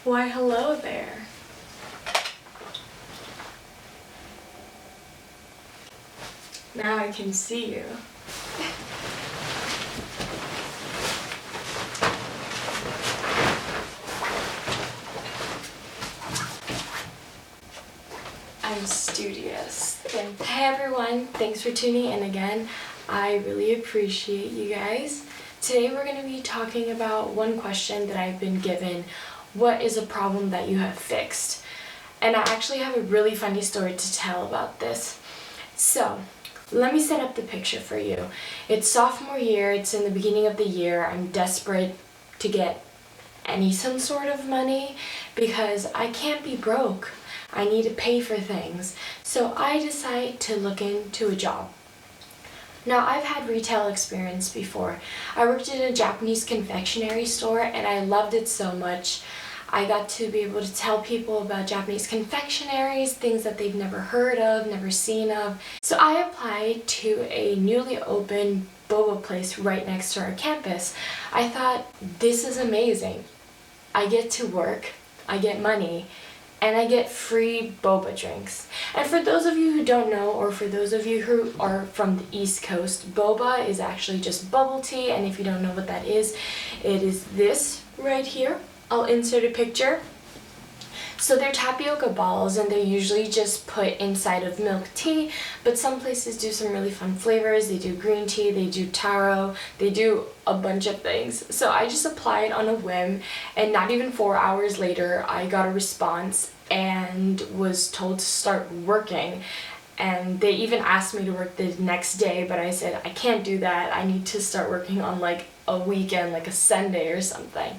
Why, hello there. Now I can see you. I'm studious. And hey everyone, thanks for tuning in again. I really appreciate you guys. Today we're going to be talking about one question that I've been given. What is a problem that you have fixed? And I actually have a really funny story to tell about this. So, let me set up the picture for you. It's sophomore year, it's in the beginning of the year. I'm desperate to get some sort of money because I can't be broke. I need to pay for things. So I decide to look into a job. Now, I've had retail experience before. I worked in a Japanese confectionery store and I loved it so much. I got to be able to tell people about Japanese confectionaries, things that they've never heard of, never seen of. So I applied to a newly opened boba place right next to our campus. I thought, this is amazing. I get to work, I get money, and I get free boba drinks. And for those of you who don't know, or for those of you who are from the East Coast, boba is actually just bubble tea, and if you don't know what that is, it is this right here. I'll insert a picture. So they're tapioca balls and they're usually just put inside of milk tea, but some places do some really fun flavors. They do green tea, they do taro, they do a bunch of things. So I just applied on a whim and not even 4 hours later I got a response and was told to start working. And they even asked me to work the next day, but I said, I can't do that. I need to start working on like a weekend, like a Sunday or something.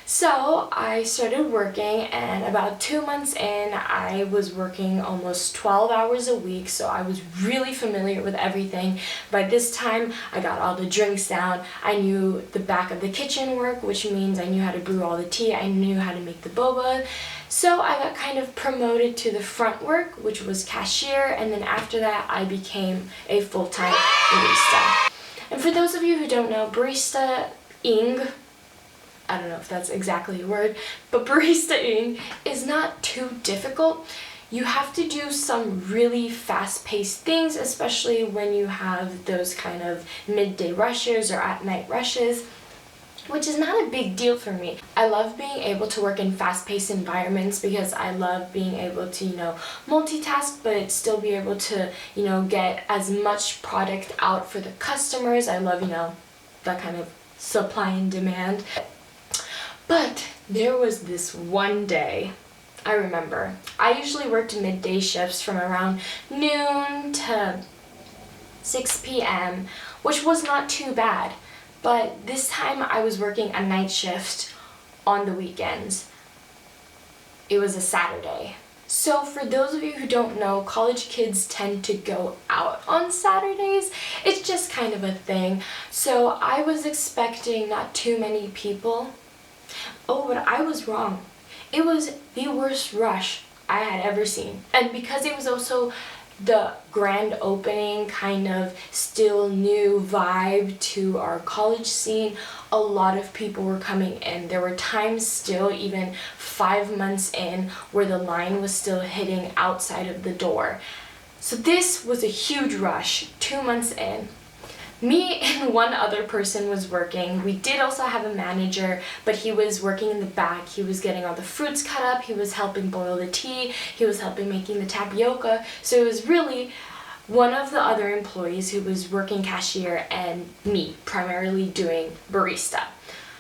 So I started working, and about 2 months in, I was working almost 12 hours a week, so I was really familiar with everything. By this time, I got all the drinks down. I knew the back of the kitchen work, which means I knew how to brew all the tea. I knew how to make the boba. So I got kind of promoted to the front work, which was cashier, and then after that, I became a full-time barista. And for those of you who don't know, barista-ing, I don't know if that's exactly a word, but barista-ing is not too difficult. You have to do some really fast-paced things, especially when you have those kind of midday rushes or at-night rushes, which is not a big deal for me. I love being able to work in fast-paced environments because I love being able to, multitask, but still be able to, get as much product out for the customers. I love, that kind of supply and demand. But there was this one day, I remember, I usually worked midday shifts from around noon to 6 p.m., which was not too bad. But this time I was working a night shift on the weekends. It was a Saturday. So for those of you who don't know, college kids tend to go out on Saturdays. It's just kind of a thing. So I was expecting not too many people. Oh, but I was wrong. It was the worst rush I had ever seen. And because it was also the grand opening, kind of still new vibe to our college scene, a lot of people were coming in. There were times still, even 5 months in, where the line was still hitting outside of the door. So this was a huge rush, 2 months in. Me and one other person was working. We did also have a manager, but he was working in the back. He was getting all the fruits cut up, he was helping boil the tea, he was helping making the tapioca. So it was really one of the other employees who was working cashier and me, primarily doing barista.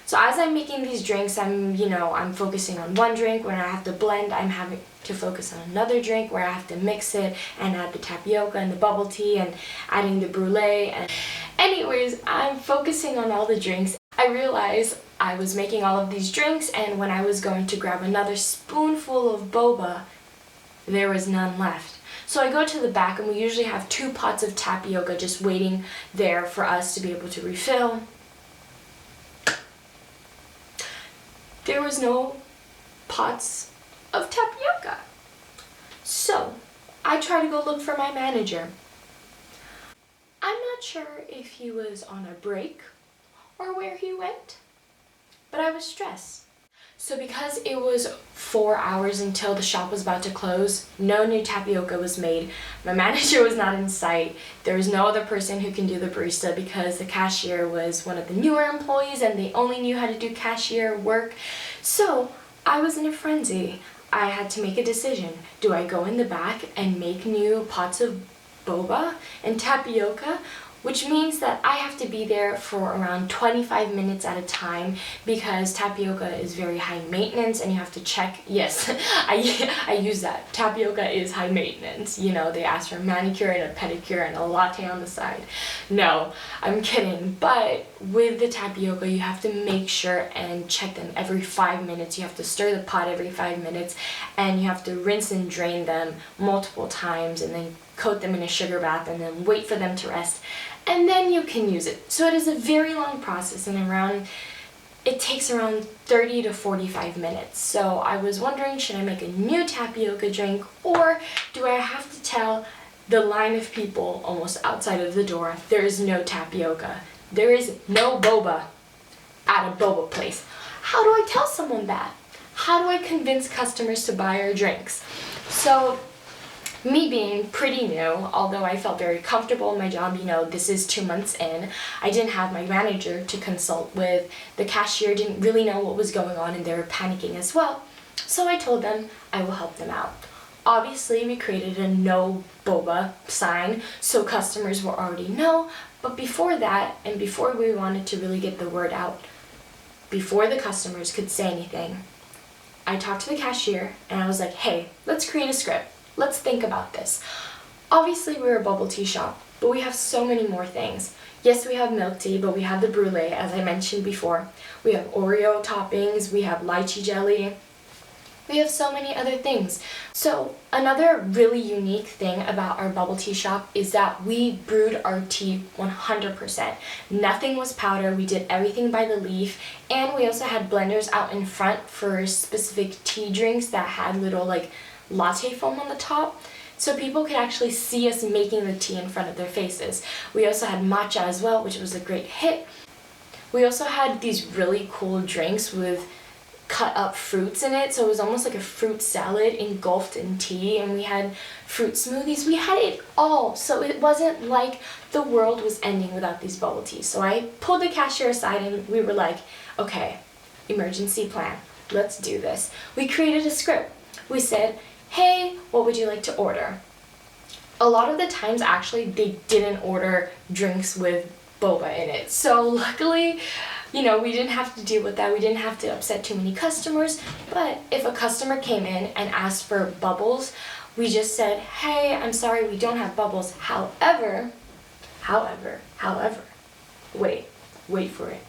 So as I'm making these drinks, I'm focusing on one drink. When I have to blend, I'm having to focus on another drink where I have to mix it and add the tapioca and the bubble tea and adding the brulee. And anyways, I'm focusing on all the drinks. I realized I was making all of these drinks, and when I was going to grab another spoonful of boba, there was none left. So I go to the back, and we usually have 2 pots of tapioca just waiting there for us to be able to refill. There was no pots of tapioca. So I try to go look for my manager. I'm not sure if he was on a break or where he went, but I was stressed. So because it was 4 hours until the shop was about to close, no new tapioca was made. My manager was not in sight. There was no other person who can do the barista because the cashier was one of the newer employees and they only knew how to do cashier work. So I was in a frenzy. I had to make a decision. Do I go in the back and make new pots of boba and tapioca? Which means that I have to be there for around 25 minutes at a time because tapioca is very high maintenance and you have to check. Yes, I use that. Tapioca is high maintenance. You know, they ask for a manicure and a pedicure and a latte on the side. No, I'm kidding. But with the tapioca, you have to make sure and check them every 5 minutes. You have to stir the pot every 5 minutes and you have to rinse and drain them multiple times and then coat them in a sugar bath and then wait for them to rest. And then you can use it. So it is a very long process and it takes around 30 to 45 minutes. So I was wondering, should I make a new tapioca drink or do I have to tell the line of people almost outside of the door there is no tapioca? There is no boba at a boba place. How do I tell someone that? How do I convince customers to buy our drinks? So me being pretty new, although I felt very comfortable in my job, you know, this is 2 months in, I didn't have my manager to consult with. The cashier didn't really know what was going on and they were panicking as well. So I told them I will help them out. Obviously, we created a no boba sign so customers will already know, but before that, and before we wanted to really get the word out, before the customers could say anything, I talked to the cashier and I was like, hey, let's create a script. Let's think about this. Obviously, we're a bubble tea shop, but we have so many more things. Yes, we have milk tea, but we have the brulee, as I mentioned before. We have Oreo toppings, we have lychee jelly. We have so many other things. So another really unique thing about our bubble tea shop is that we brewed our tea 100%. Nothing was powder, we did everything by the leaf, and we also had blenders out in front for specific tea drinks that had little like latte foam on the top, so people could actually see us making the tea in front of their faces. We also had matcha as well, which was a great hit. We also had these really cool drinks with cut up fruits in it, so it was almost like a fruit salad engulfed in tea, and we had fruit smoothies. We had it all, so it wasn't like the world was ending without these bubble teas. So I pulled the cashier aside and we were like, okay, emergency plan, let's do this. We created a script. We said, hey, what would you like to order? A lot of the times, actually, they didn't order drinks with boba in it. So luckily, you know, we didn't have to deal with that. We didn't have to upset too many customers. But if a customer came in and asked for bubbles, we just said, hey, I'm sorry, we don't have bubbles. However, wait for it.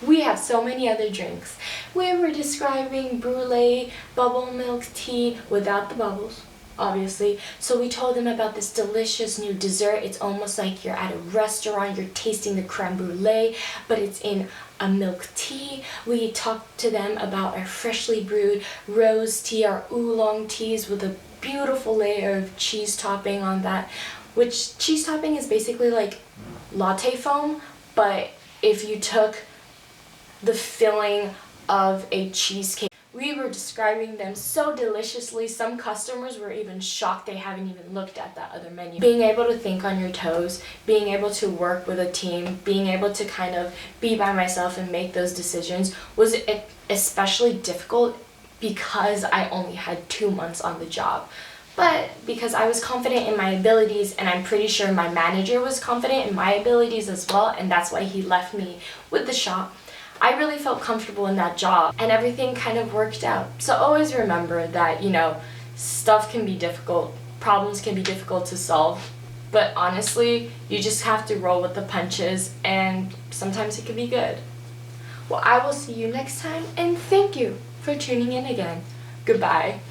We have so many other drinks. We were describing brulee, bubble milk tea without the bubbles, obviously. So we told them about this delicious new dessert. It's almost like you're at a restaurant, you're tasting the creme brulee, but it's in a milk tea. We talked to them about our freshly brewed rose tea, our oolong teas with a beautiful layer of cheese topping on that, which cheese topping is basically like latte foam, but if you took the filling of a cheesecake. We were describing them so deliciously, some customers were even shocked they haven't even looked at that other menu. Being able to think on your toes, being able to work with a team, being able to kind of be by myself and make those decisions was especially difficult because I only had 2 months on the job. But because I was confident in my abilities, and I'm pretty sure my manager was confident in my abilities as well, and that's why he left me with the shop, I really felt comfortable in that job and everything kind of worked out. So always remember that, you know, stuff can be difficult, problems can be difficult to solve, but honestly, you just have to roll with the punches and sometimes it can be good. Well, I will see you next time and thank you for tuning in again. Goodbye.